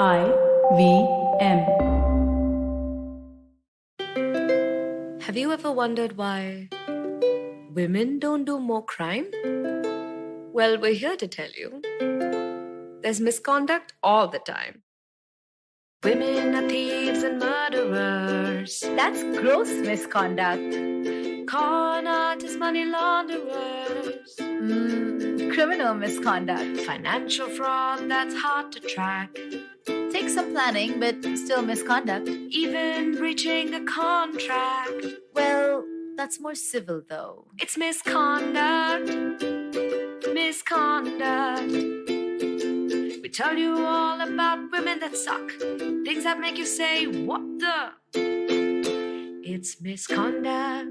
IVM. Have you ever wondered why women don't do more crime? Well, we're here to tell you. There's misconduct all the time. Women are thieves and murderers. That's gross misconduct. Con artists, money launderers. Criminal misconduct. Financial fraud that's hard to track. Takes some planning, but still misconduct. Even breaching a contract. Well, that's more civil though. It's misconduct. Misconduct. We tell you all about women that suck. Things that make you say, what the? It's misconduct.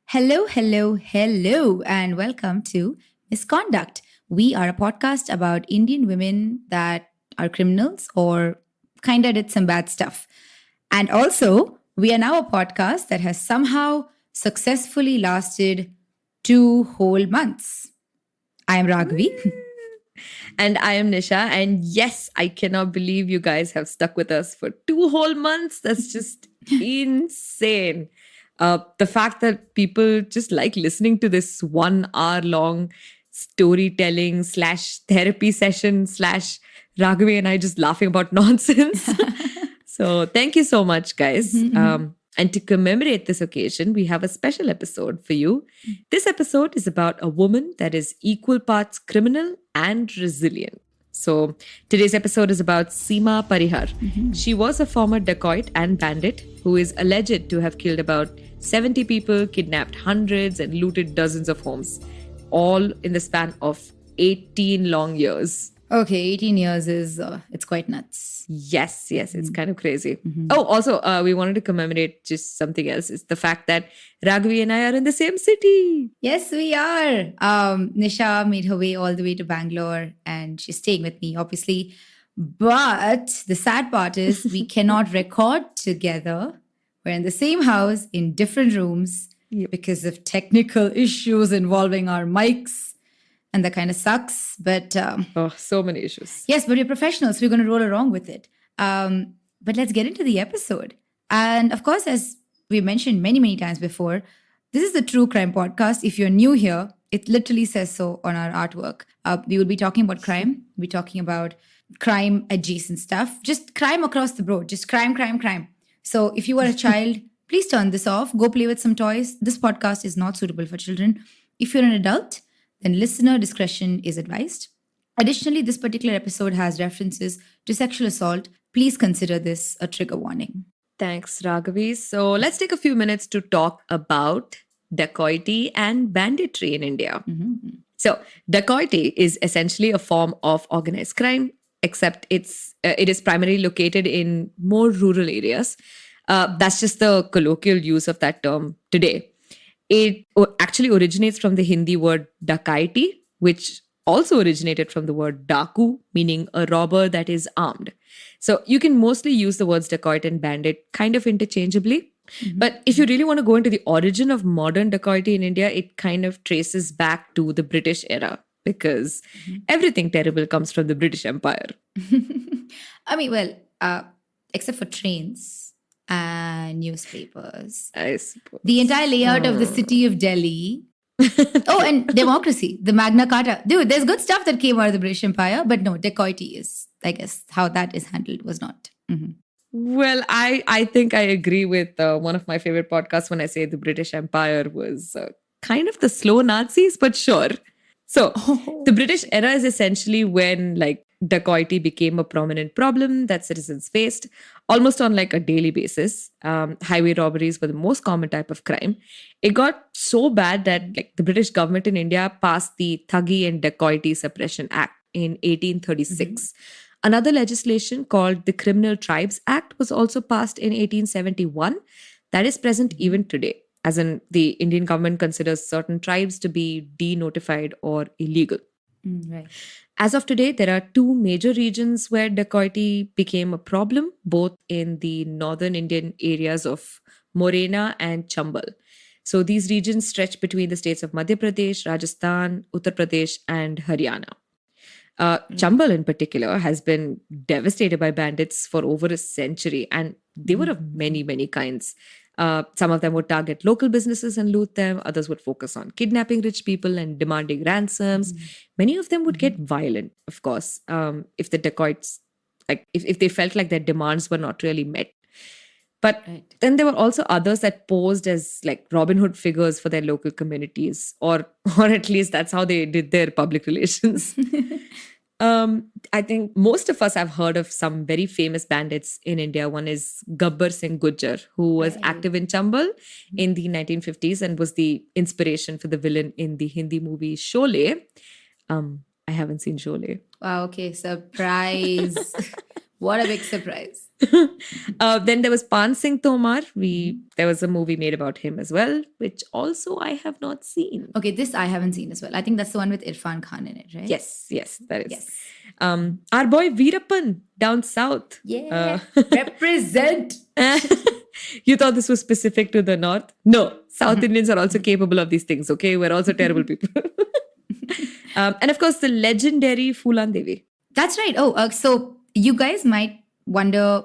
Hello, hello, hello, and welcome to Misconduct. We are a podcast about Indian women that are criminals or kind of did some bad stuff. And also, we are now a podcast that has somehow successfully lasted 2 whole months. I am Raghavi. And I am Nisha. And yes, I cannot believe you guys have stuck with us for 2 whole months. That's just insane. The fact that people just like listening to this 1 hour long storytelling / therapy session / Raghavi and I just laughing about nonsense. So thank you so much, guys. And to commemorate this occasion, we have a special episode for you. This episode is about a woman that is equal parts criminal and resilient. So today's episode is about Seema Parihar. She was a former dacoit and bandit who is alleged to have killed about 70 people, kidnapped hundreds, and looted dozens of homes, all in the span of 18 long years. Okay, 18 years is, it's quite nuts. Yes, it's kind of crazy. Oh, also, we wanted to commemorate just something else. It's the fact that Raghavi and I are in the same city. Yes, we are. Nisha made her way all the way to Bangalore and she's staying with me, obviously. But the sad part is we cannot record together. We're in the same house in different rooms because of technical issues involving our mics. And that kind of sucks. But So many issues. yes, but we're professionals. We're going to roll along with it. But let's get into the episode. And of course, as we mentioned many, many times before, this is the True Crime Podcast. If you're new here, it literally says so on our artwork. We will be talking about crime. We'll be talking about crime adjacent stuff. Just crime across the board. Just crime, crime, crime. So if you are a child, please turn this off. Go play with some toys. This podcast is not suitable for children. If you're an adult, then listener discretion is advised. Additionally, this particular episode has references to sexual assault. Please consider this a trigger warning. Thanks, Raghavi. So let's take a few minutes to talk about dacoity and banditry in India. So dacoity is essentially a form of organized crime, except it is primarily located in more rural areas. That's just the colloquial use of that term today. It actually originates from the Hindi word dakaiti, which also originated from the word daku, meaning a robber that is armed. So you can mostly use the words dacoit and bandit kind of interchangeably. But if you really want to go into the origin of modern dacoity in India, it kind of traces back to the British era because everything terrible comes from the British Empire. I mean, well, except for trains and newspapers. I suppose. The entire layout of the city of Delhi. Oh, and democracy, the Magna Carta. Dude, there's good stuff that came out of the British Empire, but no, dacoity is, I guess, how that is handled was not. Well, I think I agree with one of my favorite podcasts when I say the British Empire was kind of the slow Nazis, but sure. So the British era is essentially when dacoity became a prominent problem that citizens faced almost on a daily basis. Highway robberies were the most common type of crime. It got so bad that the British government in India passed the Thuggy and Dacoity Suppression Act in 1836. Another legislation called the Criminal Tribes Act was also passed in 1871 that is present even today. As in, the Indian government considers certain tribes to be denotified or illegal. Right. As of today, there are 2 major regions where dacoity became a problem, both in the northern Indian areas of Morena and Chambal. So these regions stretch between the states of Madhya Pradesh, Rajasthan, Uttar Pradesh, and Haryana. Chambal, in particular, has been devastated by bandits for over a century, and they were of many, many kinds. Some of them would target local businesses and loot them. Others would focus on kidnapping rich people and demanding ransoms. Many of them would get violent, of course, if the dacoits, like if they felt like their demands were not really met. But then there were also others that posed as like Robin Hood figures for their local communities, or at least that's how they did their public relations. I think most of us have heard of some very famous bandits in India. One is Gabbar Singh Gujjar, who was active in Chambal in the 1950s and was the inspiration for the villain in the Hindi movie Sholay. I haven't seen Sholay. Wow, okay, surprise. What a big surprise. Then there was Pan Singh Tomar. There was a movie made about him as well, which also I have not seen. Okay, this I haven't seen as well. I think that's the one with Irfan Khan in it, right? Yes, that is. Yes. Our boy Veerappan down south. Yeah. Represent. You thought this was specific to the north? No, South Indians are also capable of these things, okay? We're also terrible people. And of course, the legendary Phulan Devi. That's right. Oh, so you guys might wonder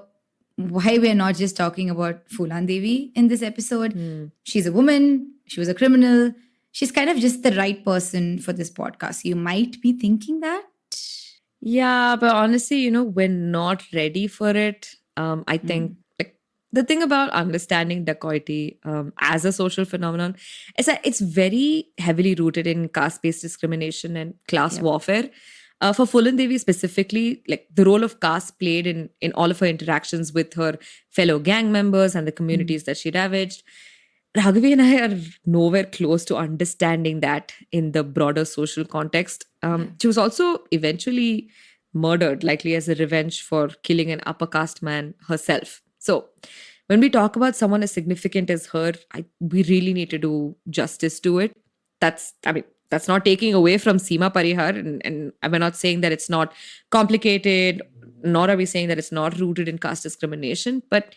why we're not just talking about Phulan Devi in this episode. She's a woman. She was a criminal. She's kind of just the right person for this podcast. You might be thinking that. Yeah, but honestly, we're not ready for it. I think like the thing about understanding dacoity as a social phenomenon is that it's very heavily rooted in caste-based discrimination and class warfare. For Phulan Devi specifically, like the role of caste played in all of her interactions with her fellow gang members and the communities that she ravaged. Raghavi and I are nowhere close to understanding that in the broader social context. She was also eventually murdered, likely as a revenge for killing an upper caste man herself. So when we talk about someone as significant as her, we really need to do justice to it. That's not taking away from Seema Parihar, and we're not saying that it's not complicated, nor are we saying that it's not rooted in caste discrimination. But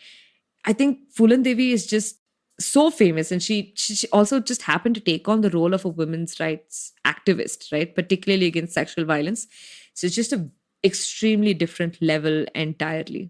I think Phulan Devi is just so famous, and she also just happened to take on the role of a women's rights activist, right? Particularly against sexual violence. So it's just an extremely different level entirely.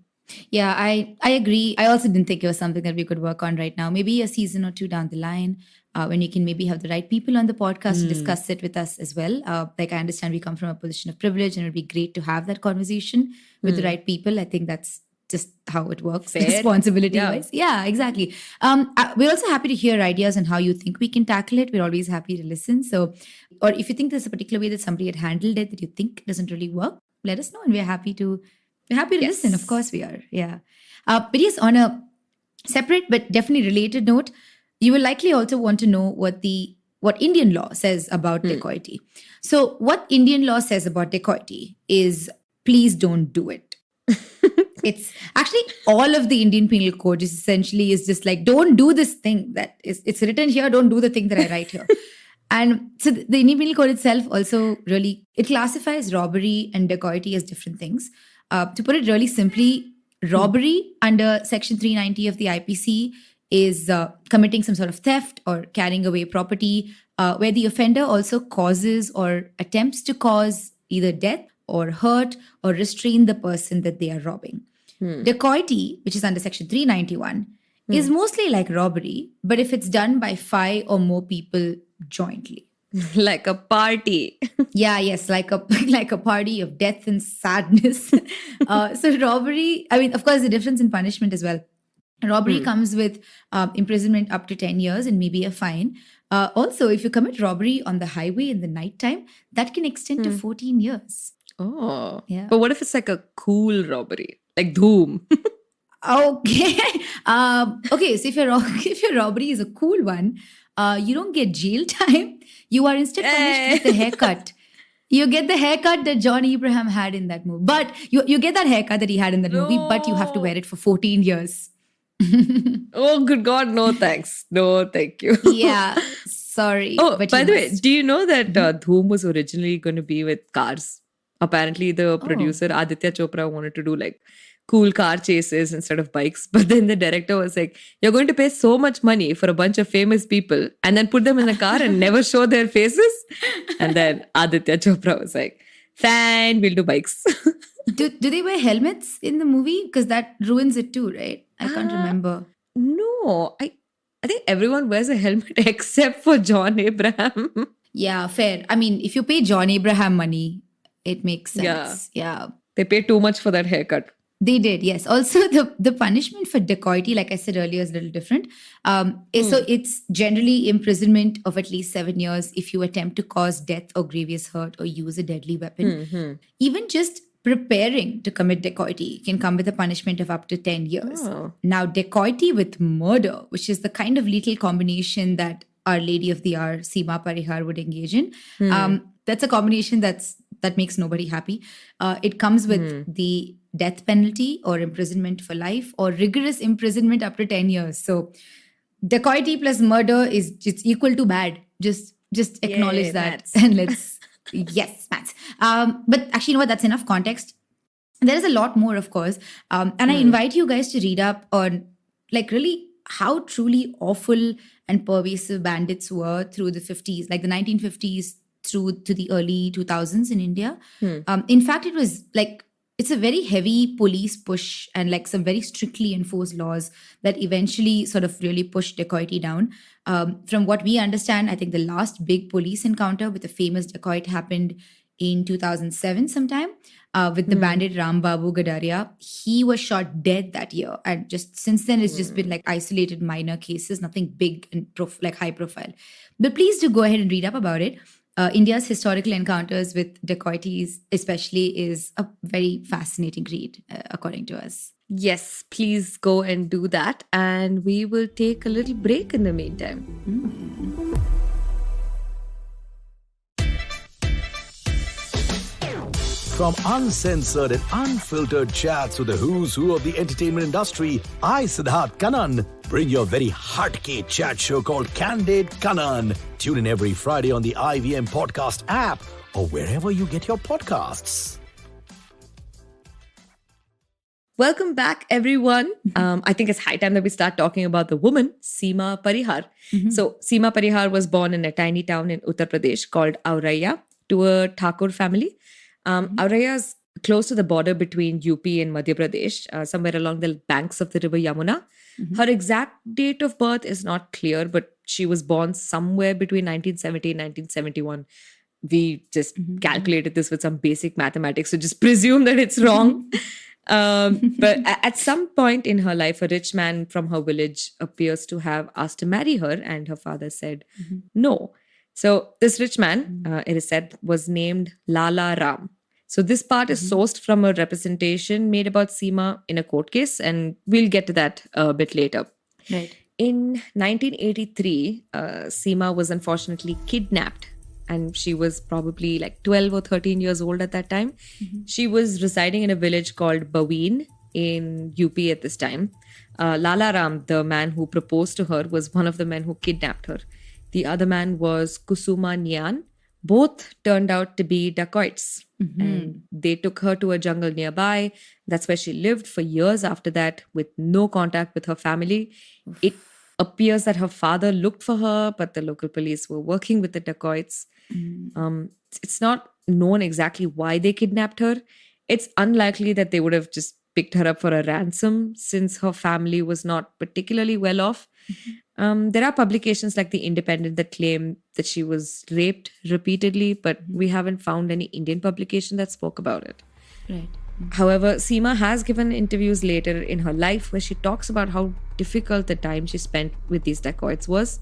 Yeah, I agree. I also didn't think it was something that we could work on right now. Maybe a season or two down the line, when you can maybe have the right people on the podcast to discuss it with us as well. Like I understand we come from a position of privilege, and it would be great to have that conversation with the right people. I think that's just how it works, responsibility-wise. Yeah, exactly. We're also happy to hear ideas on how you think we can tackle it. We're always happy to listen. So, or if you think there's a particular way that somebody had handled it that you think doesn't really work, let us know, and we're happy to listen. Of course we are. Yeah. But yes, on a separate but definitely related note, you will likely also want to know what Indian law says about dacoity. So what Indian law says about dacoity is please don't do it. It's actually all of the Indian Penal Code is essentially just like, don't do this thing that it's written here, don't do the thing that I write here. And so the Indian Penal Code itself also really, it classifies robbery and dacoity as different things. To put it really simply, robbery under Section 390 of the IPC is committing some sort of theft or carrying away property where the offender also causes or attempts to cause either death or hurt or restrain the person that they are robbing. Dacoity, which is under Section 391, is mostly like robbery, but if it's done by 5 or more people jointly. Like a party. Yes, like a party of death and sadness. So robbery, of course, the difference in punishment as well. Robbery comes with imprisonment up to 10 years and maybe a fine. Also, if you commit robbery on the highway in the nighttime, that can extend to 14 years. Oh. Yeah. But what if it's like a cool robbery? Like Dhoom? Okay. Okay, so if your robbery is a cool one, you don't get jail time. You are instead punished with the haircut. You get the haircut that John Abraham had in that movie. But you get that haircut that he had in that movie, but you have to wear it for 14 years. Oh, good God, no thanks. No, thank you. Yeah, sorry. Oh, but by you the way, must. do you know that Dhoom was originally going to be with cars? Apparently, the producer Aditya Chopra wanted to do like cool car chases instead of bikes. But then the director was like, you're going to pay so much money for a bunch of famous people and then put them in a car and never show their faces. And then Aditya Chopra was like, Fine, we'll do bikes. Do they wear helmets in the movie? Because that ruins it too, right? I can't Ah. remember. No, I think everyone wears a helmet except for John Abraham. Yeah, fair. I mean, if you pay John Abraham money, it makes sense. Yeah. They pay too much for that haircut. They did, yes. Also, the punishment for dacoity, like I said earlier, is a little different. So it's generally imprisonment of at least 7 years if you attempt to cause death or grievous hurt or use a deadly weapon. Even just preparing to commit dacoity can come with a punishment of up to 10 years. Oh. Now, dacoity with murder, which is the kind of lethal combination that Our Lady of the Hour, Seema Parihar, would engage in, that's a combination that makes nobody happy. It comes with the death penalty or imprisonment for life or rigorous imprisonment up to 10 years. So dacoity plus murder is it's equal to bad. Just acknowledge Yay, that maths. and let's yes, maths. But actually, you know what? That's enough context. There is a lot more, of course. And I invite you guys to read up on like really how truly awful and pervasive bandits were through the 50s, like the 1950s through to the early 2000s in India. In fact, it was like it's a very heavy police push and like some very strictly enforced laws that eventually sort of really pushed dacoity down. From what we understand, I think the last big police encounter with a famous dacoit happened in 2007 sometime with the bandit Ram Babu Gadaria. He was shot dead that year. And just since then, it's just been like isolated minor cases, nothing big and like high profile. But please do go ahead and read up about it. India's historical encounters with dacoities, especially, is a very fascinating read, according to us. Yes, please go and do that. And we will take a little break in the meantime. From uncensored and unfiltered chats with the who's who of the entertainment industry, I, Siddharth Kannan, bring you a very hardcore chat show called Candid Kannan. Tune in every Friday on the IVM Podcast app or wherever you get your podcasts. Welcome back, everyone. I think it's high time that we start talking about the woman, Seema Parihar. So, Seema Parihar was born in a tiny town in Uttar Pradesh called Auraiya to a Thakur family. Auraiya is close to the border between UP and Madhya Pradesh, somewhere along the banks of the river Yamuna. Her exact date of birth is not clear, but she was born somewhere between 1970 and 1971. We just calculated this with some basic mathematics, so just presume that it's wrong. But at some point in her life, a rich man from her village appears to have asked to marry her, and her father said no. So this rich man, it is said, was named Lala Ram. So this part is sourced from a representation made about Seema in a court case, and we'll get to that a bit later. Right. In 1983, Seema was unfortunately kidnapped, and she was probably like 12 or 13 years old at that time. She was residing in a village called Baween in UP at this time. Lala Ram, the man who proposed to her, was one of the men who kidnapped her. The other man was Kusuma Nyan. Both turned out to be dacoits. And they took her to a jungle nearby. That's where she lived for years after that, with no contact with her family. It appears that her father looked for her, but the local police were working with the dacoits. It's not known exactly why they kidnapped her. It's unlikely that they would have just picked her up for a ransom, since her family was not particularly well off. There are publications like The Independent that claim that she was raped repeatedly, but we haven't found any Indian publication that spoke about it. Right. However, Seema has given interviews later in her life where she talks about how difficult the time she spent with these dacoits was.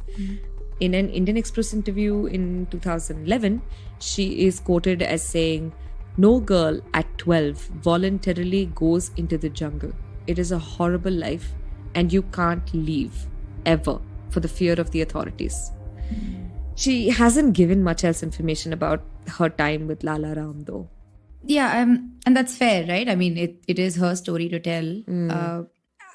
In an Indian Express interview in 2011, she is quoted as saying, "No girl at 12 voluntarily goes into the jungle. It is a horrible life and you can't leave, ever, for the fear of the authorities." She hasn't given much else information about her time with Lala Ram, though. Yeah, and that's fair, right? I mean, it is her story to tell.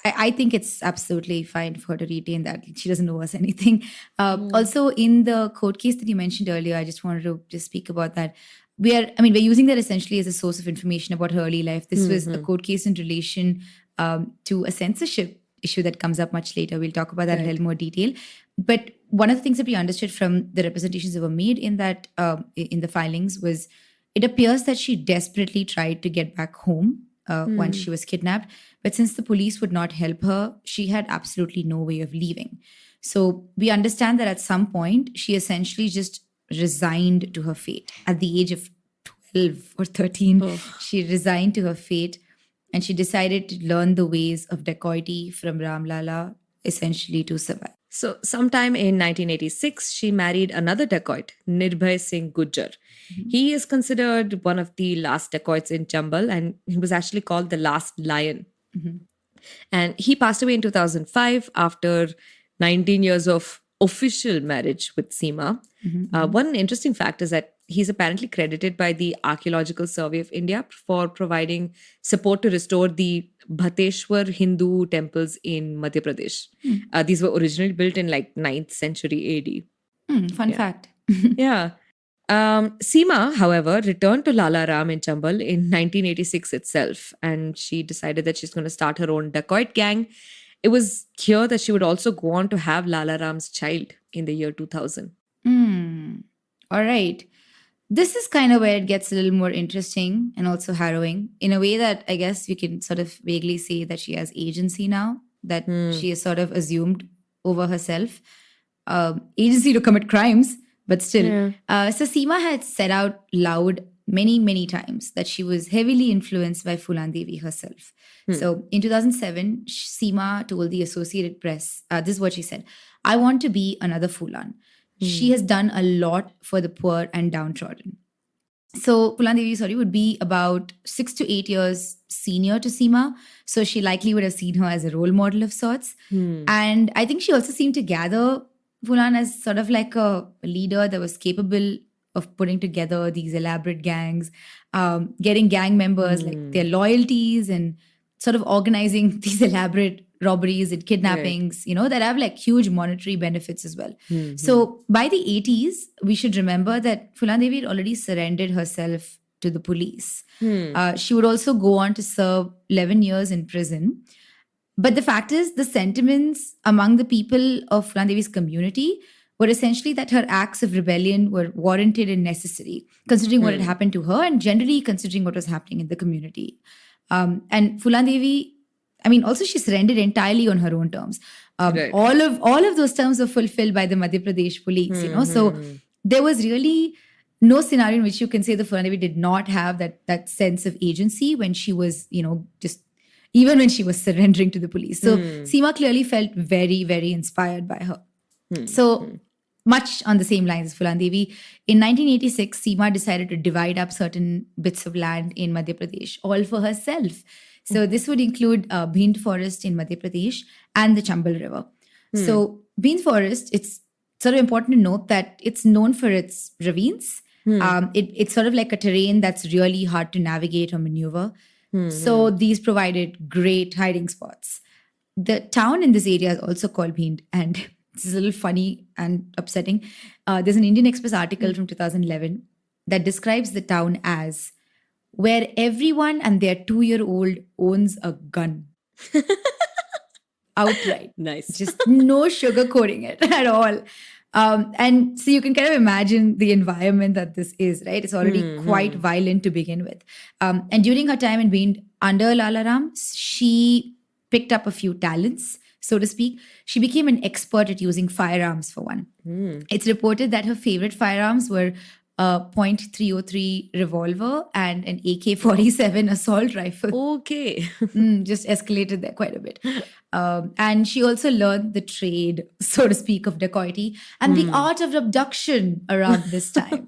I think it's absolutely fine for her to retain that. She doesn't owe us anything. Also, in the court case that you mentioned earlier, I just wanted to just speak about that. We're using that essentially as a source of information about her early life. This was a court case in relation to a censorship issue that comes up much later. We'll talk about that in a little more detail. But one of the things that we understood from the representations that were made in that in the filings was It appears that she desperately tried to get back home once she was kidnapped, but since the police would not help her, she had absolutely no way of leaving. So we understand that at some point, she essentially just resigned to her fate. At the age of 12 or 13, she resigned to her fate and she decided to learn the ways of dacoity from Ram Lala, essentially to survive. So, sometime in 1986, she married another dacoit, Nirbhay Singh Gujjar. He is considered one of the last dacoits in Chambal, and he was actually called the last lion. And he passed away in 2005 after 19 years of official marriage with Seema. One interesting fact is that he's apparently credited by the Archaeological Survey of India for providing support to restore the Bhateshwar Hindu temples in Madhya Pradesh. These were originally built in like 9th century AD. Fun fact. Yeah. Seema, however, returned to Lala Ram in Chambal in 1986 itself, and she decided that she's going to start her own dacoit gang. It was here that she would also go on to have Lala Ram's child in the year 2000. All right. This is kind of where it gets a little more interesting and also harrowing in a way that I guess we can sort of vaguely say that she has agency now, that she is sort of assumed over herself. Agency to commit crimes, but still. So Seema had said out loud many, many times that she was heavily influenced by Phulan Devi herself. So in 2007, Seema told the Associated Press, this is what she said, "I want to be another Phulan. She has done a lot for the poor and downtrodden." So Phulan Devi, would be about 6 to 8 years senior to Seema. So she likely would have seen her as a role model of sorts. And I think she also seemed to gather Phulan as sort of like a leader that was capable of putting together these elaborate gangs, getting gang members, like their loyalties, and sort of organizing these elaborate robberies and kidnappings, that have like huge monetary benefits as well. So by the 80s, we should remember that Phulan Devi had already surrendered herself to the police. She would also go on to serve 11 years in prison. But the fact is, the sentiments among the people of Phulan Devi's community were essentially that her acts of rebellion were warranted and necessary, considering what had happened to her and generally considering what was happening in the community. And Phulan Devi, also she surrendered entirely on her own terms. All of those terms were fulfilled by the Madhya Pradesh police, So there was really no scenario in which you can say the Phulan Devi did not have that sense of agency when she was, even when she was surrendering to the police. So Seema clearly felt very, very inspired by her. So much on the same lines as Phulan Devi, in 1986, Seema decided to divide up certain bits of land in Madhya Pradesh, all for herself. So this would include Bhind Forest in Madhya Pradesh and the Chambal River. So Bhind Forest, it's sort of important to note that it's known for its ravines. It's sort of like a terrain that's really hard to navigate or maneuver. So these provided great hiding spots. The town in this area is also called Bhind, and it's a little funny and upsetting. There's an Indian Express article from 2011 that describes the town as where everyone and their 2-year-old owns a gun. Outright. Nice. Just no sugarcoating it at all. And so you can kind of imagine the environment that this is, right? It's already quite violent to begin with. And during her time in being under Lala Ram, she picked up a few talents, so to speak. She became an expert at using firearms, for one. It's reported that her favorite firearms were a .303 revolver and an AK-47 assault rifle. Okay. Just escalated there quite a bit. And she also learned the trade, so to speak, of dacoity and the art of abduction around this time.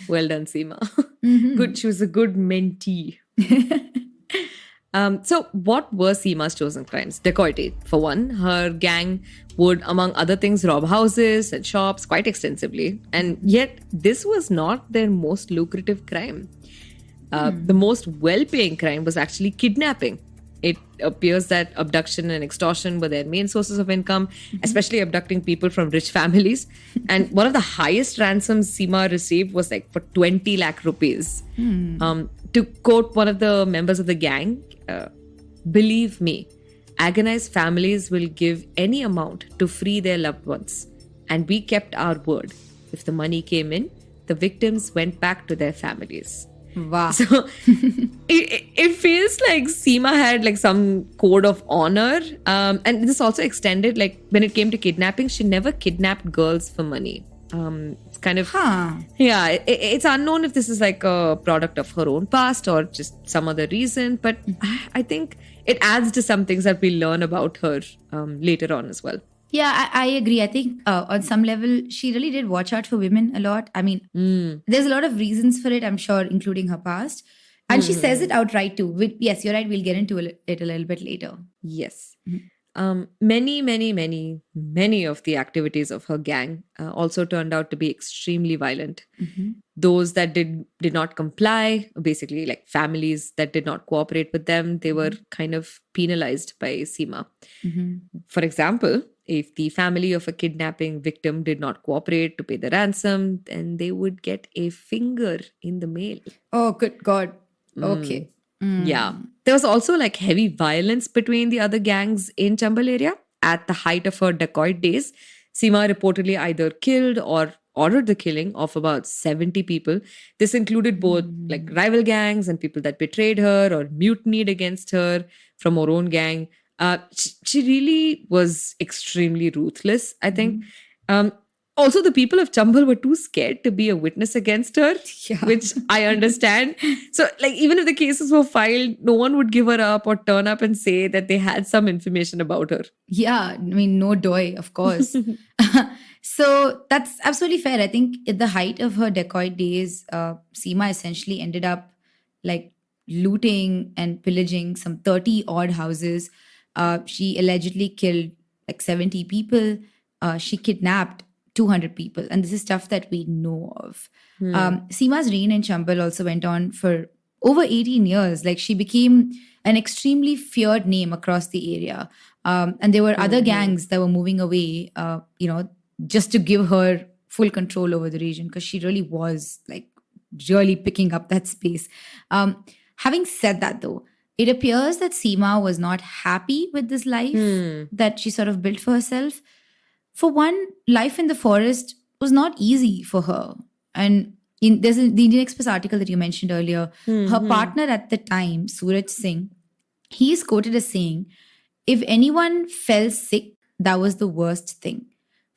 Well done, Seema. Good. She was a good mentee. So what were Seema's chosen crimes? Dacoity, for one. Her gang would, among other things, rob houses and shops quite extensively. And yet, this was not their most lucrative crime. The most well-paying crime was actually kidnapping. It appears that abduction and extortion were their main sources of income, especially abducting people from rich families. And one of the highest ransoms Seema received was like for 20 lakh rupees. To quote one of the members of the gang, "Believe me, agonized families will give any amount to free their loved ones. And we kept our word. If the money came in, the victims went back to their families. Wow. So it feels like Seema had like some code of honor. And this also extended, like when it came to kidnapping, she never kidnapped girls for money. It's kind of, yeah, it's unknown if this is like a product of her own past or just some other reason. But I think it adds to some things that we learn about her later on as well. Yeah, I agree. I think on some level, she really did watch out for women a lot. I mean, there's a lot of reasons for it, I'm sure, including her past. And she says it outright too. Yes, you're right. We'll get into it a little bit later. Yes. Many of the activities of her gang also turned out to be extremely violent. Those that did not comply, basically like families that did not cooperate with them, they were kind of penalized by Seema. For example, if the family of a kidnapping victim did not cooperate to pay the ransom, then they would get a finger in the mail. Oh, good God. Okay. Yeah. There was also like heavy violence between the other gangs in Chambal area. At the height of her dacoit days, Seema reportedly either killed or ordered the killing of about 70 people. This included both like rival gangs and people that betrayed her or mutinied against her from her own gang. She really was extremely ruthless, I think. Also, the people of Chambal were too scared to be a witness against her, which I understand. So, like, even if the cases were filed, no one would give her up or turn up and say that they had some information about her. Yeah, I mean, no doy, of course. So that's absolutely fair. I think at the height of her dacoit days, Seema essentially ended up like looting and pillaging some 30 odd houses. She allegedly killed like 70 people. She kidnapped 200 people. And this is stuff that we know of. Seema's reign in Chambal also went on for over 18 years. Like she became an extremely feared name across the area. And there were other gangs that were moving away, just to give her full control over the region because she really was like really picking up that space. Having said that though, it appears that Seema was not happy with this life that she sort of built for herself. For one, life in the forest was not easy for her. And there's the Indian Express article that you mentioned earlier. Her partner at the time, Suraj Singh, he is quoted as saying, if anyone fell sick, that was the worst thing.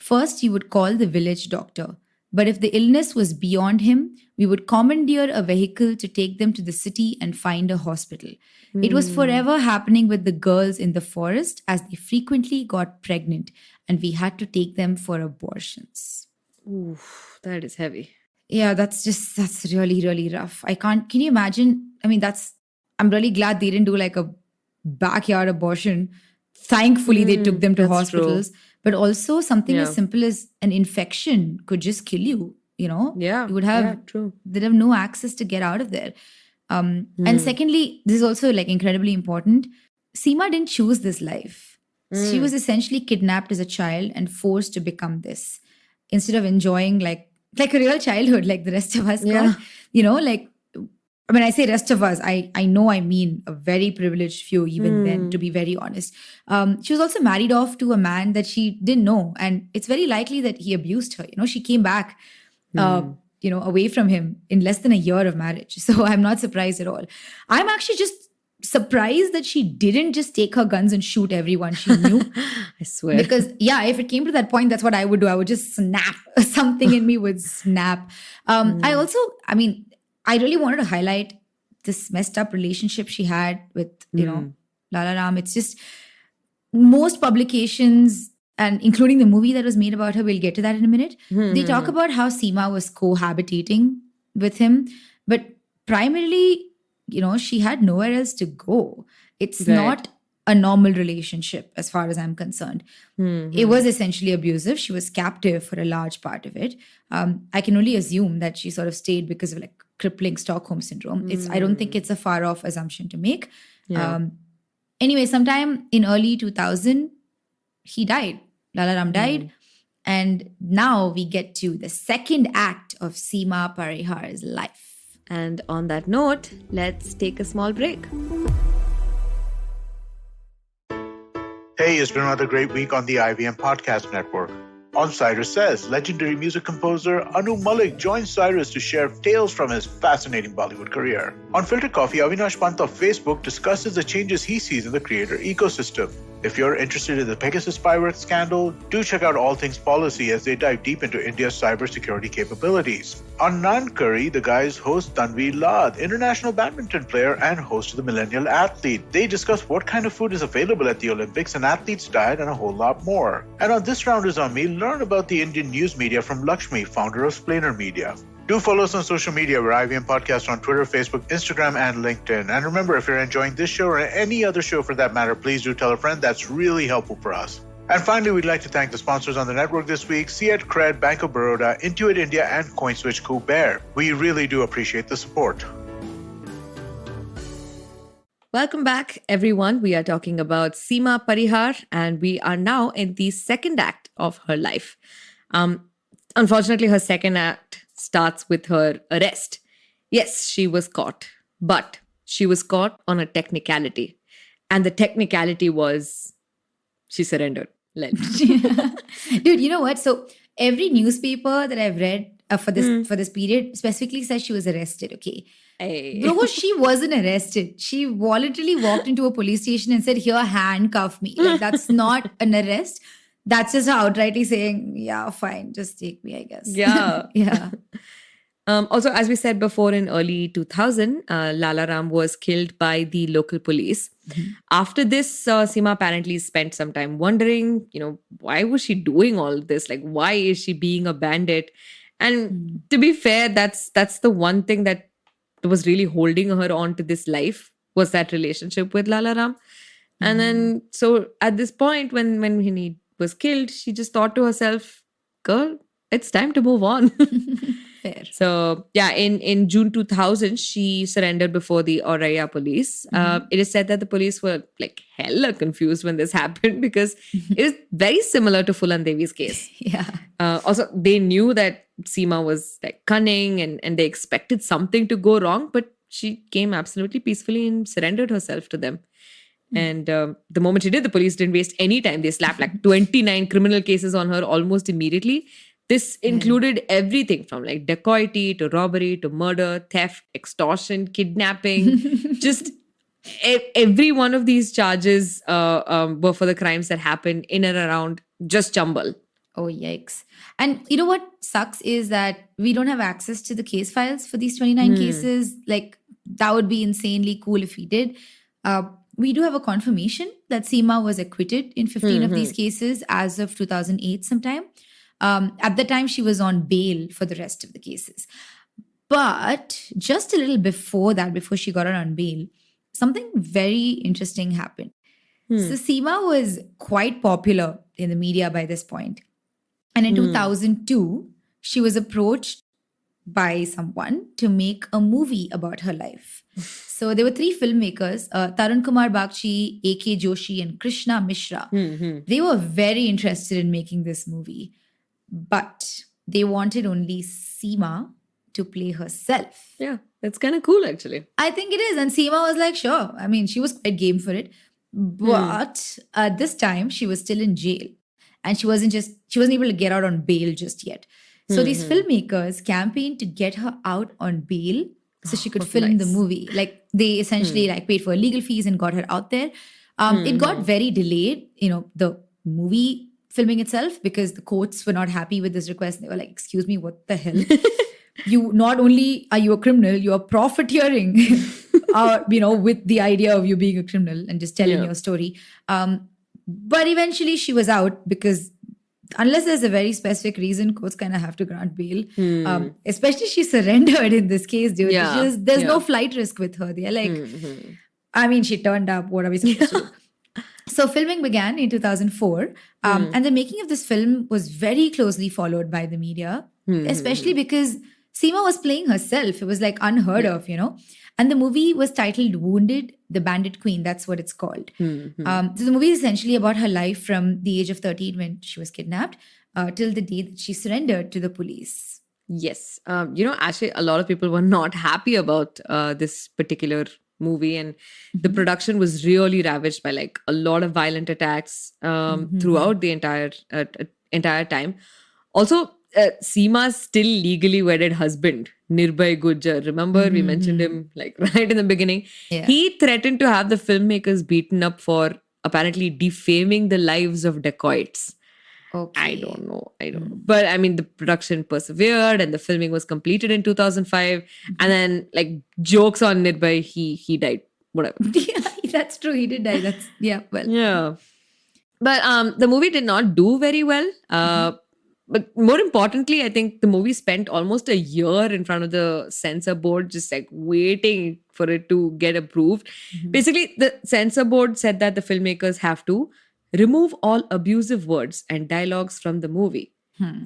First, you would call the village doctor. But if the illness was beyond him, we would commandeer a vehicle to take them to the city and find a hospital. It was forever happening with the girls in the forest as they frequently got pregnant and we had to take them for abortions. Oof, that is heavy. Yeah, that's really, really rough. Can you imagine? I mean, I'm really glad they didn't do like a backyard abortion. Thankfully, they took them to hospitals. True. But also something as simple as an infection could just kill you, Yeah. You would have, true. They'd have no access to get out of there. And secondly, this is also like incredibly important. Seema didn't choose this life. She was essentially kidnapped as a child and forced to become this. Instead of enjoying like a real childhood like the rest of us got, when I say rest of us, I know I mean a very privileged few even then, to be very honest. She was also married off to a man that she didn't know. And it's very likely that he abused her. She came back, away from him in less than a year of marriage. So I'm not surprised at all. I'm actually just surprised that she didn't just take her guns and shoot everyone she knew. I swear. Because, if it came to that point, that's what I would do. I would just snap. Something in me would snap. I really wanted to highlight this messed up relationship she had with, Lala Ram. It's just most publications, and including the movie that was made about her, we'll get to that in a minute. They talk about how Seema was cohabitating with him. But primarily, she had nowhere else to go. It's not a normal relationship as far as I'm concerned. It was essentially abusive. She was captive for a large part of it. I can only assume that she sort of stayed because of like crippling Stockholm syndrome. I don't think it's a far off assumption to make. Yeah. Anyway, sometime in early 2000, he died. Lala Ram died. And now we get to the second act of Seema Parihar's life. And on that note, let's take a small break. Hey, it's been another great week on the IVM Podcast Network. On Cyrus Says, legendary music composer Anu Malik joins Cyrus to share tales from his fascinating Bollywood career. On Filter Coffee, Avinash Pant of Facebook discusses the changes he sees in the creator ecosystem. If you're interested in the Pegasus spyware scandal, do check out All Things Policy as they dive deep into India's cybersecurity capabilities. On Nan Curry, the guys host Tanveer Lad, international badminton player and host of the Millennial Athlete. They discuss what kind of food is available at the Olympics, an athlete's diet, and a whole lot more. And on This Round is on Me, learn about the Indian news media from Lakshmi, founder of Splainer Media. Do follow us on social media. We're IVM Podcast on Twitter, Facebook, Instagram, and LinkedIn. And remember, if you're enjoying this show or any other show for that matter, please do tell a friend. That's really helpful for us. And finally, we'd like to thank the sponsors on the network this week, Ciat Cred, Bank of Baroda, Intuit India, and CoinSwitch Kuber. We really do appreciate the support. Welcome back, everyone. We are talking about Seema Parihar, and we are now in the second act of her life. Unfortunately, her second act starts with her arrest. Yes, she was caught, but she was caught on a technicality. And the technicality was she surrendered. Dude, you know what? So every newspaper that I've read for this period specifically says she was arrested, okay? Hey. Bro, she wasn't arrested. She voluntarily walked into a police station and said, here, handcuff me. Like, that's not an arrest. That's just her outrightly saying, yeah, fine, just take me, I guess. Yeah. Yeah. Also, as we said before, in early 2000, Lala Ram was killed by the local police. Mm-hmm. After this, Seema apparently spent some time wondering, why was she doing all this? Like, why is she being a bandit? And to be fair, that's the one thing that was really holding her on to this life, was that relationship with Lala Ram. And then, so at this point, when he was killed, she just thought to herself, girl, it's time to move on. Fair. So, yeah, in June 2000, she surrendered before the Auraya police. It is said that the police were like hella confused when this happened because it is very similar to Fulan Devi's case. Yeah. Also, they knew that Seema was like cunning and they expected something to go wrong, but she came absolutely peacefully and surrendered herself to them. And the moment she did, the police didn't waste any time. They slapped like 29 criminal cases on her almost immediately. This included everything from like dacoity to robbery to murder, theft, extortion, kidnapping. Just every one of these charges were for the crimes that happened in and around just Chambal. Oh, yikes. And you know what sucks is that we don't have access to the case files for these 29 cases. Like, that would be insanely cool if we did. We do have a confirmation that Seema was acquitted in 15 of these cases as of 2008 sometime. At the time, she was on bail for the rest of the cases. But just a little before that, before she got out on bail, something very interesting happened. So Seema was quite popular in the media by this point. And in 2002, she was approached by someone to make a movie about her life. So there were three filmmakers, Tarun Kumar Bakshi, A.K. Joshi, and Krishna Mishra. They were very interested in making this movie, but they wanted only Seema to play herself. Yeah, that's kind of cool, actually. I think it is. And Seema was like, sure. I mean, she was quite game for it. But at this time, she was still in jail. And she wasn't able to get out on bail just yet. So these filmmakers campaigned to get her out on bail so she could film the movie. Like, they essentially paid for legal fees and got her out there. It got very delayed, the movie filming itself, because the courts were not happy with this request. They were like, excuse me, what the hell? You not only are you a criminal, you are profiteering, with the idea of you being a criminal and just telling your story. But eventually she was out because unless there's a very specific reason, courts kind of have to grant bail. Especially she surrendered in this case, dude. Yeah. There's no flight risk with her. They're like, I mean, she turned up. What are we supposed to do? So filming began in 2004. And the making of this film was very closely followed by the media, especially because Seema was playing herself. It was like unheard of, And the movie was titled Wounded, the Bandit Queen. That's what it's called. So the movie is essentially about her life from the age of 13 when she was kidnapped till the day that she surrendered to the police. Yes. Actually, a lot of people were not happy about this particular movie, and the production was really ravaged by like a lot of violent attacks throughout the entire entire time. Also, Seema's still legally wedded husband, Nirbhay Gujjar. Remember, we mentioned him like right in the beginning. Yeah. He threatened to have the filmmakers beaten up for apparently defaming the lives of dacoits. Okay. I don't know. But I mean, the production persevered and the filming was completed in 2005. And then, like, jokes on Nirbhay, he died. Whatever. Yeah, that's true. He did die. That's, yeah, well. Yeah. But the movie did not do very well. But more importantly, I think the movie spent almost a year in front of the censor board, just like waiting for it to get approved. Basically, the censor board said that the filmmakers have to remove all abusive words and dialogues from the movie.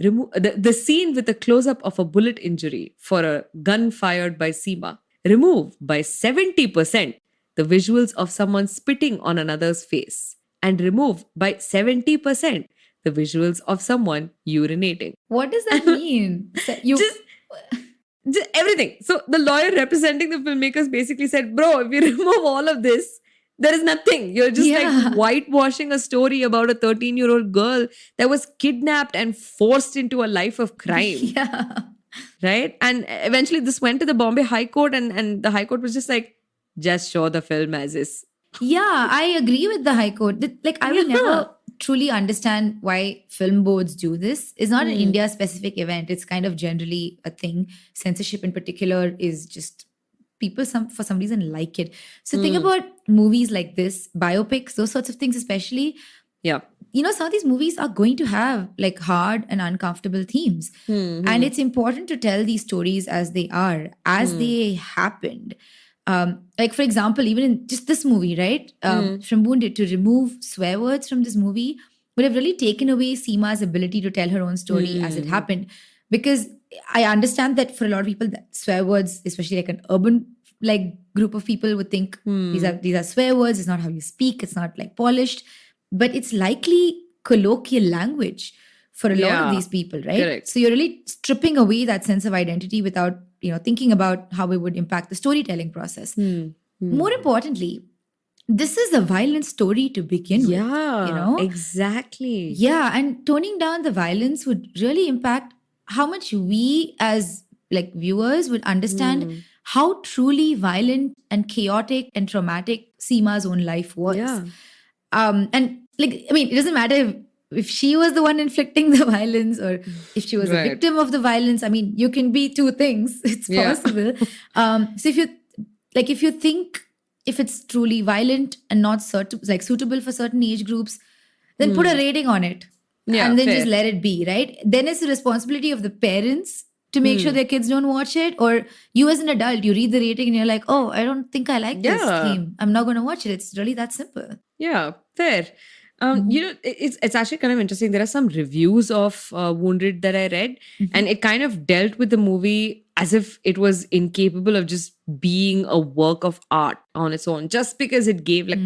Remove the scene with a close-up of a bullet injury for a gun fired by Seema. Remove by 70% the visuals of someone spitting on another's face. And remove by 70% the visuals of someone urinating. What does that mean? Just everything. So the lawyer representing the filmmakers basically said, bro, if you remove all of this, there is nothing. You're just like whitewashing a story about a 13-year-old girl that was kidnapped and forced into a life of crime. Yeah. Right? And eventually this went to the Bombay High Court and the High Court was just like, just show the film as is. Yeah, I agree with the High Court. Like, I will never truly understand why film boards do this. It's not an India-specific event. It's kind of generally a thing. Censorship in particular is just people for some reason like it. So think about movies like this, biopics, those sorts of things especially. Yeah. You know, some of these movies are going to have like hard and uncomfortable themes. And it's important to tell these stories as they are, as they happened. Like, for example, even in just this movie, right? From Wounded, to remove swear words from this movie would have really taken away Seema's ability to tell her own story as it happened. Because I understand that for a lot of people, that swear words, especially like an urban like group of people, would think these are swear words. It's not how you speak. It's not like polished, but it's likely colloquial language for a lot of these people, right? Correct. So you're really stripping away that sense of identity without, thinking about how it would impact the storytelling process. More importantly, this is a violent story to begin with. Yeah, exactly. Yeah, and toning down the violence would really impact how much we as like viewers would understand how truly violent and chaotic and traumatic Seema's own life was. Yeah. And like, I mean, it doesn't matter if she was the one inflicting the violence or if she was a victim of the violence. I mean, you can be two things. It's possible. So if you think if it's truly violent and not suitable for certain age groups, then put a rating on it. Yeah, and then fair. just let it be, right? Then it's the responsibility of the parents to make sure their kids don't watch it. Or you as an adult, you read the rating and you're like, oh, I don't think I like this theme. I'm not going to watch it. It's really that simple. Yeah, fair. It's actually kind of interesting. There are some reviews of Wounded that I read, and it kind of dealt with the movie as if it was incapable of just being a work of art on its own, just because it gave like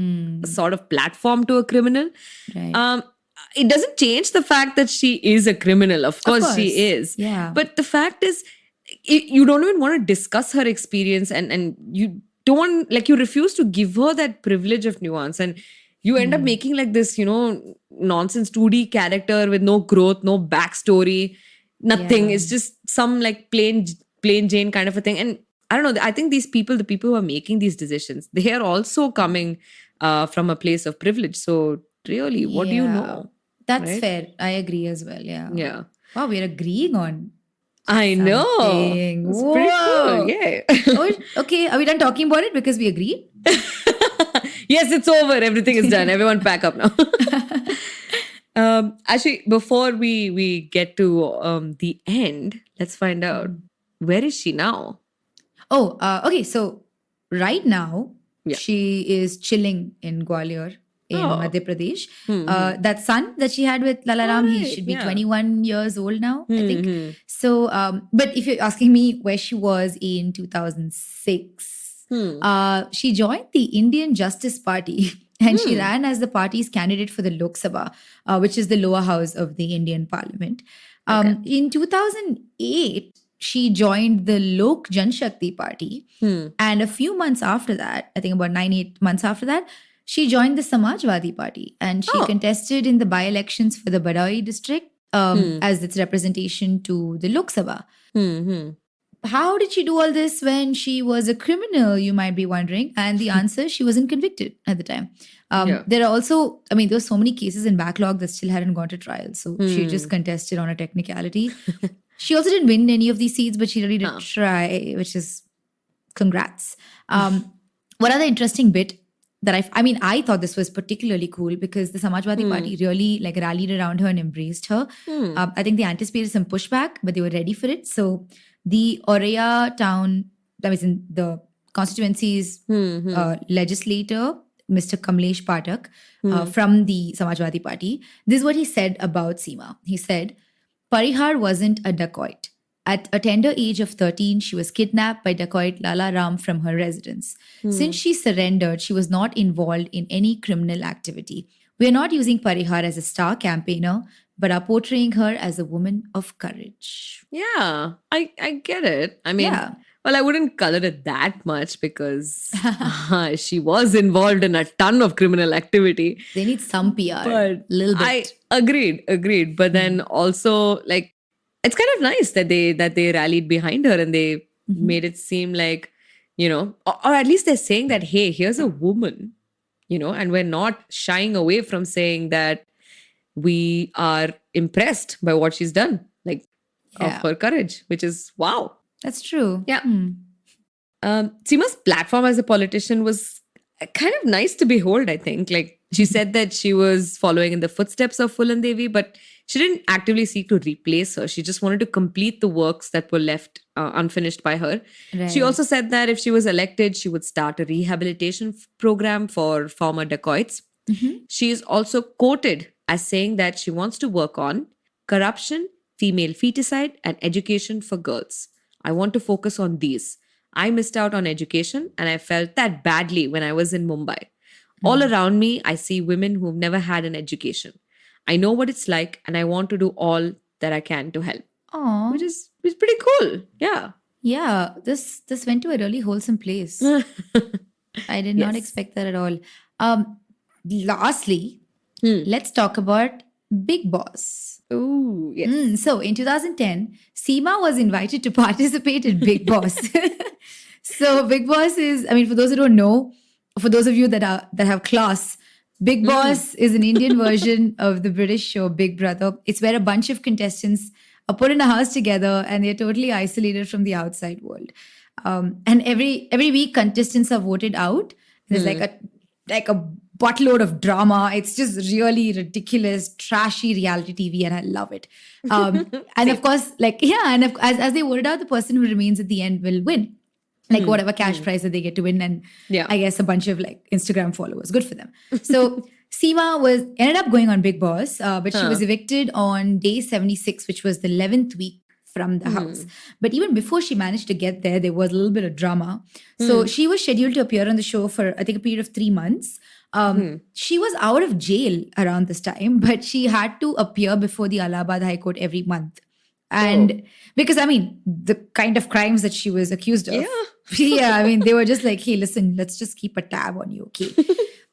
a sort of platform to a criminal. Right. It doesn't change the fact that she is a criminal. Of course she is. Yeah. But the fact is, you don't even want to discuss her experience, and you don't, like, you refuse to give her that privilege of nuance, and you end up making like this, nonsense 2D character with no growth, no backstory, nothing. It's just some like plain Jane kind of a thing. And I don't know, I think these people, the people who are making these decisions, they are also coming from a place of privilege. So really, what do you know? That's right? fair. I agree as well. Yeah. Yeah. Wow, we're agreeing on I know. something. It's pretty cool. Yeah. Oh, okay. Are we done talking about it because we agreed? Yes, it's over. Everything is done. Everyone pack up now. Actually, before we get to the end, let's find out, where is she now? Oh, okay. So right now, Yeah. she is chilling in Gwalior in Oh. Madhya Pradesh. That son that she had with Lalaram, he Right, should be yeah. 21 years old now, I think. Mhm. So, but if you're asking me where she was in 2006, she joined the Indian Justice Party and she ran as the party's candidate for the Lok Sabha, which is the lower house of the Indian Parliament. In 2008, she joined the Lok Janshakti Party. And a few months after that, I think about 9-8 months after that, she joined the Samajwadi Party and she contested in the by-elections for the Badaui district as its representation to the Lok Sabha. Hmm. How did she do all this when she was a criminal, you might be wondering? And the answer, she wasn't convicted at the time. Yeah. There are also, I mean, there were so many cases in backlog that still hadn't gone to trial. So she just contested on a technicality. She also didn't win any of these seats, but she really did try, which is congrats. One other interesting bit that I thought this was particularly cool because the Samajwadi Party really like rallied around her and embraced her. I think they anticipated some pushback, but they were ready for it. So the Auraiya town, that was in the constituency's legislator, Mr. Kamlesh Pathak from the Samajwadi Party, this is what he said about Seema. He said, Parihar wasn't a dacoit. At a tender age of 13, she was kidnapped by dacoit Lala Ram from her residence. Since she surrendered, she was not involved in any criminal activity. We are not using Parihar as a star campaigner, but are portraying her as a woman of courage. Yeah, I get it. I mean, Yeah. well, I wouldn't color it that much because she was involved in a ton of criminal activity. They need some PR, But little bit. I agreed. But then also, like, it's kind of nice that they rallied behind her and they made it seem like, or at least they're saying that, hey, here's a woman, and we're not shying away from saying that we are impressed by what she's done, like of Yeah. her courage, which is wow. That's true. Yeah. Seema's platform as a politician was kind of nice to behold, I think. Like, she said that she was following in the footsteps of Phulan Devi, but she didn't actively seek to replace her. She just wanted to complete the works that were left unfinished by her. Right. She also said that if she was elected, she would start a rehabilitation program for former dacoits. She is also quoted as saying that she wants to work on corruption, female feticide, and education for girls. I want to focus on these. I missed out on education and I felt that badly when I was in Mumbai. All around me, I see women who've never had an education. I know what it's like and I want to do all that I can to help. Aw. Which is pretty cool. Yeah. Yeah, this went to a really wholesome place. I did not Yes. expect that at all. Lastly, let's talk about Bigg Boss. Ooh, yes. So in 2010, Seema was invited to participate in Bigg Boss. So Bigg Boss is, I mean, for those who don't know, for those of you that have class, Bigg Boss is an Indian version of the British show Big Brother. It's where a bunch of contestants are put in a house together and they're totally isolated from the outside world. And every week, contestants are voted out. There's like a buttload of drama. It's just really ridiculous, trashy reality TV, and I love it. And of course, as they voted out, the person who remains at the end will win. Like whatever cash prize that they get to win, and Yeah. I guess a bunch of like Instagram followers. Good for them. So Seema ended up going on Bigg Boss, but she was evicted on day 76, which was the 11th week from the house. But even before she managed to get there, there was a little bit of drama. So she was scheduled to appear on the show for I think a period of 3 months. She was out of jail around this time, but she had to appear before the Allahabad High Court every month. And because, I mean, the kind of crimes that she was accused of. Yeah, I mean, they were just like, hey, listen, let's just keep a tab on you, okay?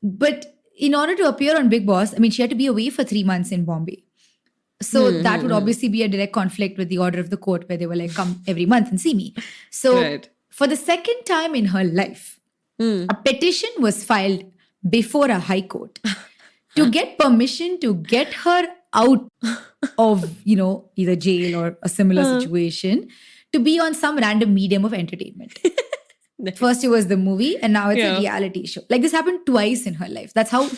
But in order to appear on Bigg Boss, I mean, she had to be away for 3 months in Bombay. So that would obviously be a direct conflict with the order of the court where they were like, come every month and see me. So Right. for the second time in her life, a petition was filed before a high court to get permission to get her out of, either jail or a similar situation to be on some random medium of entertainment. First it was the movie and now it's a reality show. Like this happened twice in her life. That's how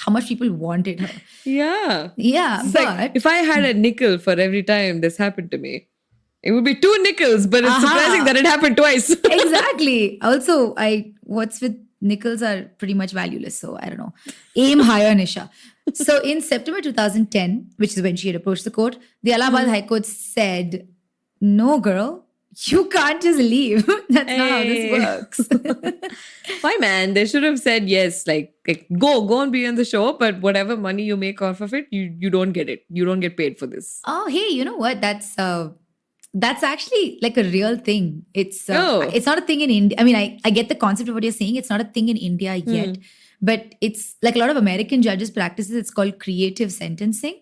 much people wanted her. Yeah. Yeah, It's but like, if I had a nickel for every time this happened to me, it would be 2 nickels, but it's surprising that it happened twice. exactly. Also, what's with nickels are pretty much valueless. So I don't know. Aim higher, Nisha. So in September 2010, which is when she had approached the court, the Allahabad High Court said, no, girl, you can't just leave. That's not how this works. Why, man? They should have said yes. Like go and be on the show, but whatever money you make off of it, you don't get it. You don't get paid for this. Oh, hey, you know what? That's actually like a real thing. It's not a thing in India. I mean, I get the concept of what you're saying. It's not a thing in India yet, but it's like a lot of American judges practices. It's called creative sentencing.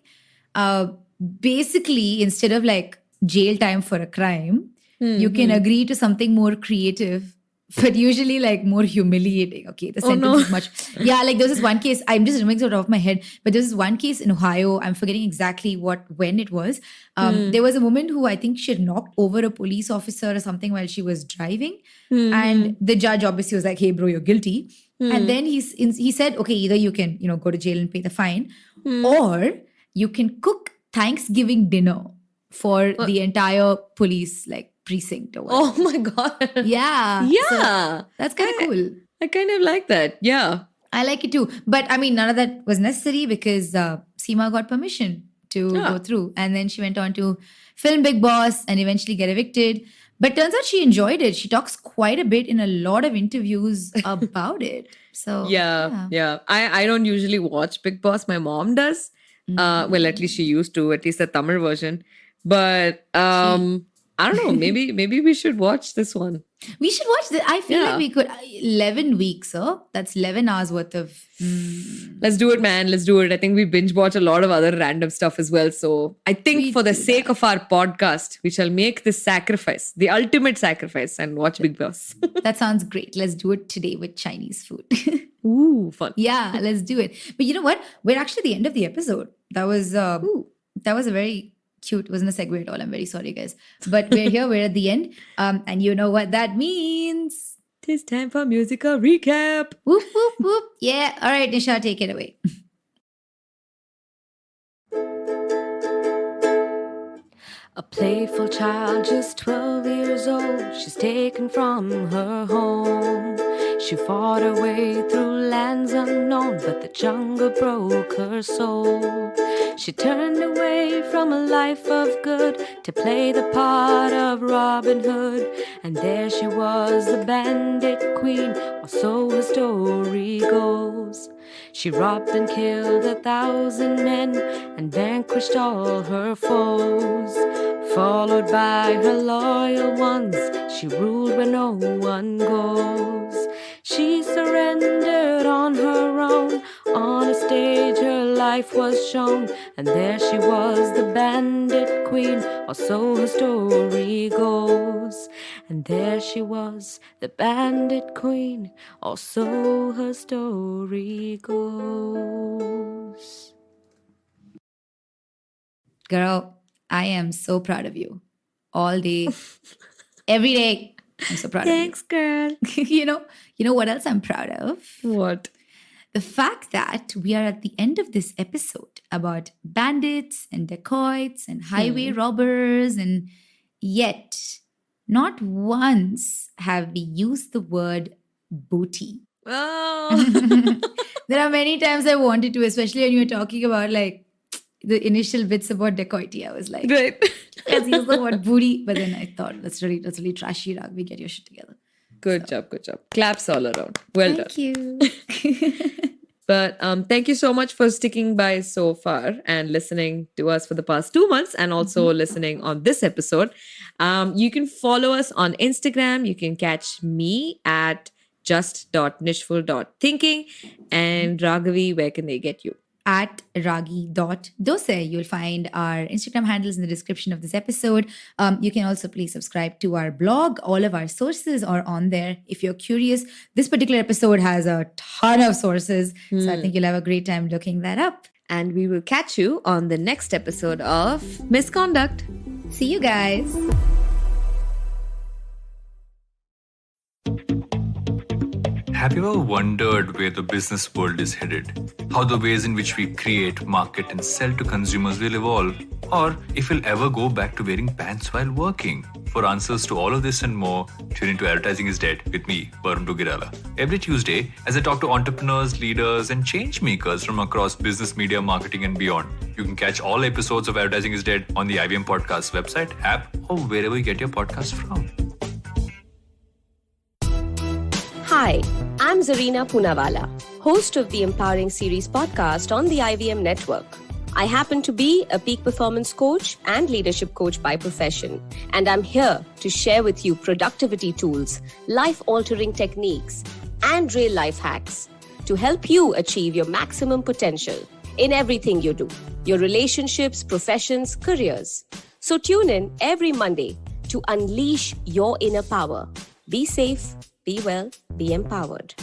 basically, instead of like jail time for a crime, you can agree to something more creative, but usually like more humiliating. Okay, the sentence is much. Yeah, like there's this one case, I'm just remembering it off my head, but there's this one case in Ohio. I'm forgetting exactly when it was. There was a woman who I think she had knocked over a police officer or something while she was driving. And the judge obviously was like, hey, bro, you're guilty. And then he said, okay, either you can, go to jail and pay the fine, or you can cook Thanksgiving dinner for the entire police like precinct or whatever. Oh my God. Yeah. Yeah. So that's kind of cool. I kind of like that. Yeah. I like it too. But I mean, none of that was necessary because Seema got permission to go through. And then she went on to film Big Boss and eventually get evicted. But turns out she enjoyed it. She talks quite a bit in a lot of interviews about it. So Yeah. I don't usually watch Big Boss. My mom does. Well, at least she used to, at least the Tamil version. But I don't know. Maybe we should watch this one. We should watch this. I feel like we could. 11 weeks, that's 11 hours worth of. Let's do it, man. Let's do it. I think we binge watch a lot of other random stuff as well. So I think for the sake of our podcast, we shall make this sacrifice, the ultimate sacrifice, and watch Big Boss. That sounds great. Let's do it today with Chinese food. Ooh, fun. Yeah, let's do it. But you know what? We're actually at the end of the episode. That was a very cute. It wasn't a segue at all. I'm very sorry, guys. But we're here. We're at the end. And you know what that means. It's time for musical recap. Whoop, whoop, whoop. Yeah. All right, Nisha, take it away. A playful child, just 12 years old, she's taken from her home. She fought her way through lands unknown, but the jungle broke her soul. She turned away from a life of good to play the part of Robin Hood. And there she was, the bandit queen, or so her story goes. She robbed and killed 1,000 men and vanquished all her foes. Followed by her loyal ones, she ruled where no one goes. She surrendered on her own. On a stage her life was shown. And there she was, the bandit queen, or so her story goes. And there she was, the bandit queen, or so her story goes. Girl, I am so proud of you. All day, every day. I'm so proud Thanks, girl. of you. You know what else I'm proud of? What? The fact that we are at the end of this episode about bandits and dacoits and highway robbers, and yet not once have we used the word booty. Oh. There are many times I wanted to, especially when you were talking about like the initial bits about dacoity. I was like, Right. let's use the word booty. But then I thought, that's really trashy, Raghavi. Get your shit together. Good job. Claps all around. Well done. Thank you. But thank you so much for sticking by so far and listening to us for the past 2 months, and also listening on this episode. You can follow us on Instagram. You can catch me at just.nishful.thinking. And Raghavi, where can they get you? At ragi.dose. You'll find our Instagram handles in the description of this episode. You can also please subscribe to our blog. All of our sources are on there. If you're curious, this particular episode has a ton of sources. So I think you'll have a great time looking that up. And we will catch you on the next episode of Misconduct. See you guys. Have you ever wondered where the business world is headed? How the ways in which we create, market, and sell to consumers will evolve? Or if we'll ever go back to wearing pants while working? For answers to all of this and more, tune into Advertising is Dead with me, Varun Dugirala. Every Tuesday, as I talk to entrepreneurs, leaders, and change makers from across business, media, marketing, and beyond. You can catch all episodes of Advertising is Dead on the IVM Podcast website, app, or wherever you get your podcasts from. Hi, I'm Zarina Poonawala, host of the Empowering Series podcast on the IVM network. I happen to be a peak performance coach and leadership coach by profession, and I'm here to share with you productivity tools, life-altering techniques, and real-life hacks to help you achieve your maximum potential in everything you do. your relationships, professions, careers. So tune in every Monday to unleash your inner power. Be safe, be well, be empowered.